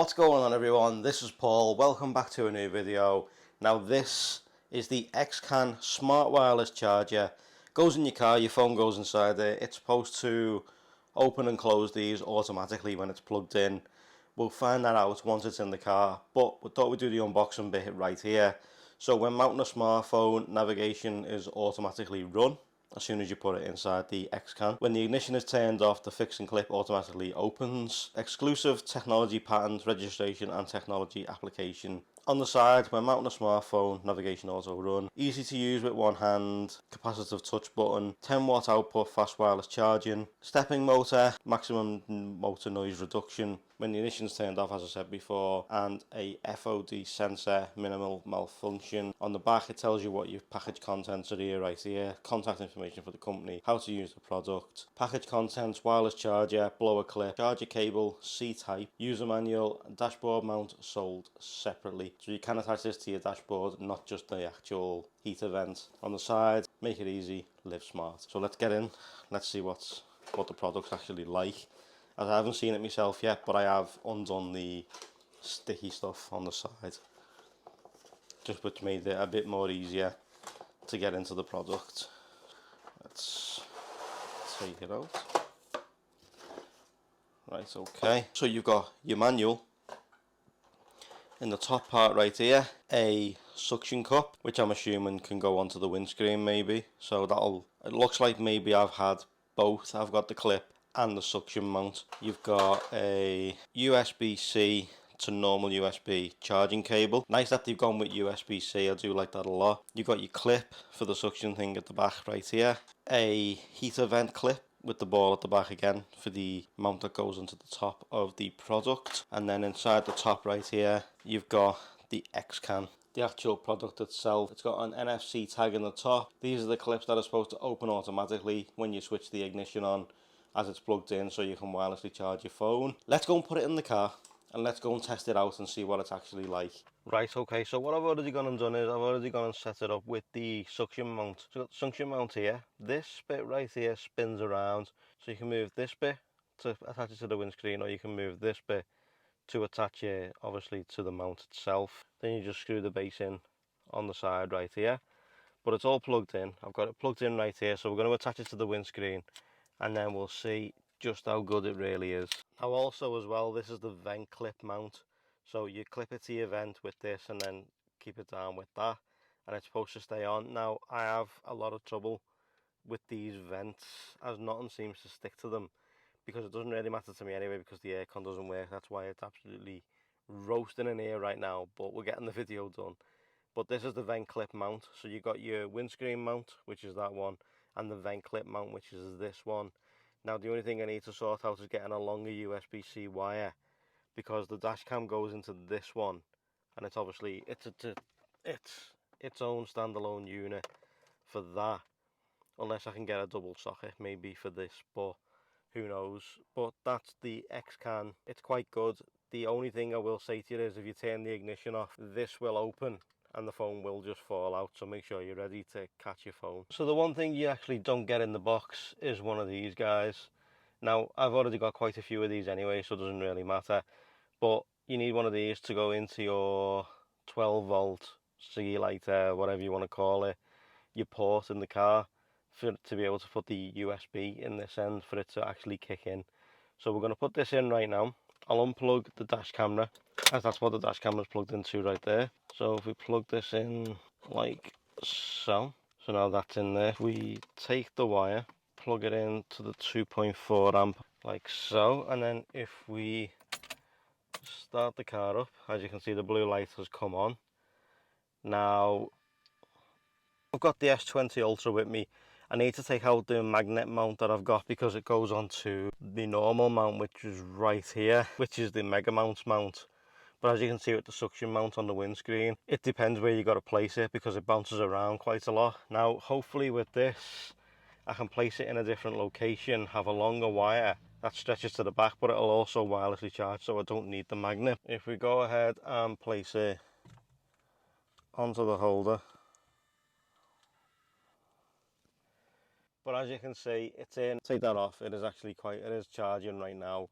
What's going on, everyone? This is Paul. Welcome back to a new video. Now this is the XCAN smart wireless charger. Goes in your car, your phone goes inside it. It's supposed to open and close these automatically when it's plugged in. We'll find that out once it's in the car, but we thought we'd do the unboxing bit right here. So when mounting a smartphone, navigation is automatically run as soon as you put it inside the XCAN. When the ignition is turned off, the fix and clip automatically opens. Exclusive technology patent registration and technology application. On the side, when mounting a smartphone, navigation auto run. Easy to use with one hand, capacitive touch button, 10 watt output, fast wireless charging, stepping motor, maximum motor noise reduction when the ignition is turned off, as I said before, and a FOD sensor, minimal malfunction. On the back it tells you what your package contents are here, right here, contact information for the company, how to use the product, package contents, wireless charger, blower clip, charger cable, C-type, user manual, dashboard mount sold separately. So you can attach this to your dashboard, not just the actual heater vent. On the side, make it easy, live smart. So let's get in, let's see what the product's actually like. As I haven't seen it myself yet, but I have undone the sticky stuff on the side, just which made it a bit more easier to get into the product. Let's take it out. Right, okay. So you've got your manual in the top part right here, a suction cup, which I'm assuming can go onto the windscreen maybe. So it looks like maybe I've had both. I've got the clip and the suction mount. You've got a USB-C to normal USB charging cable. Nice that they've gone with USB-C, I do like that a lot. You've got your clip for the suction thing at the back right here. A heater vent clip with the ball at the back again for the mount that goes into the top of the product. And then inside the top right here, you've got the XCAN. The actual product itself, it's got an NFC tag in the top. These are the clips that are supposed to open automatically when you switch the ignition on as it's plugged in, so you can wirelessly charge your phone. Let's go and put it in the car and let's go and test it out and see what it's actually like. Right, okay, so what I've already gone and done is I've already gone and set it up with the suction mount. So I've got the suction mount here. This bit right here spins around, so you can move this bit to attach it to the windscreen, or you can move this bit to attach it obviously to the mount itself. Then you just screw the base in on the side right here, but it's all plugged in. I've got it plugged in right here, so we're going to attach it to the windscreen and then we'll see just how good it really is. Now also as well, this is the vent clip mount, so you clip it to your vent with this and then keep it down with that, and it's supposed to stay on. Now I have a lot of trouble with these vents as nothing seems to stick to them, because it doesn't really matter to me anyway because the aircon doesn't work. That's why it's absolutely roasting in here right now, but we're getting the video done. But this is the vent clip mount, so you got your windscreen mount, which is that one, and the vent clip mount, which is this one. Now the only thing I need to sort out is getting a longer USB-C wire, because the dash cam goes into this one, and it's obviously it's its own standalone unit for that, unless I can get a double socket maybe for this, but who knows. But that's the XCAN. It's quite good. The only thing I will say to you is if you turn the ignition off, this will open and the phone will just fall out, so make sure you're ready to catch your phone. So the one thing you actually don't get in the box is one of these guys. Now I've already got quite a few of these anyway, so it doesn't really matter, but you need one of these to go into your 12 volt C lighter, whatever you want to call it, your port in the car, for to be able to put the USB in this end for it to actually kick in. So we're going to put this in right now. I'll unplug the dash camera, as that's what the dash camera is plugged into right there. So if we plug this in like so, so now that's in there. We take the wire, plug it in to the 2.4 amp like so, and then if we start the car up, as you can see the blue light has come on. Now I've got the S20 Ultra with me. I need to take out the magnet mount that I've got because it goes onto the normal mount, which is right here, which is the Mega Mount mount. But as you can see with the suction mount on the windscreen, it depends where you got to place it because it bounces around quite a lot. Now hopefully with this I can place it in a different location, have a longer wire that stretches to the back, but it'll also wirelessly charge, so I don't need the magnet. If we go ahead and place it onto the holder, but as you can see, it's in. Take that off. It is actually it is charging right now.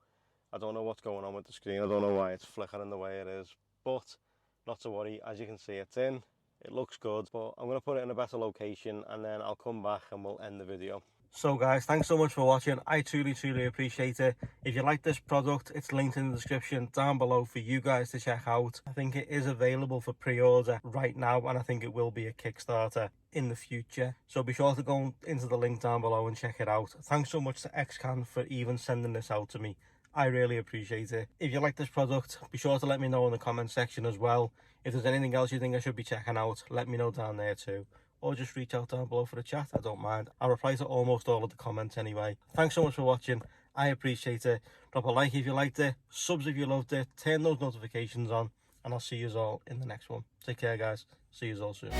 I don't know what's going on with the screen. I don't know why it's flickering the way it is, but not to worry. As you can see, it's in. It looks good, but I'm going to put it in a better location and then I'll come back and we'll end the video. So guys, thanks so much for watching. I truly appreciate it. If you like this product, it's linked in the description down below for you guys to check out. I think it is available for pre-order right now, and I think it will be a Kickstarter in the future. So be sure to go into the link down below and check it out. Thanks so much to XCAN for even sending this out to me. I really appreciate it. If you like this product, be sure to let me know in the comment section as well. If there's anything else you think I should be checking out, let me know down there too. Or just reach out down below for a chat, I don't mind. I'll reply to almost all of the comments anyway. Thanks so much for watching. I appreciate it. Drop a like if you liked it, subs if you loved it, turn those notifications on, and I'll see you all in the next one. Take care guys. See you all soon.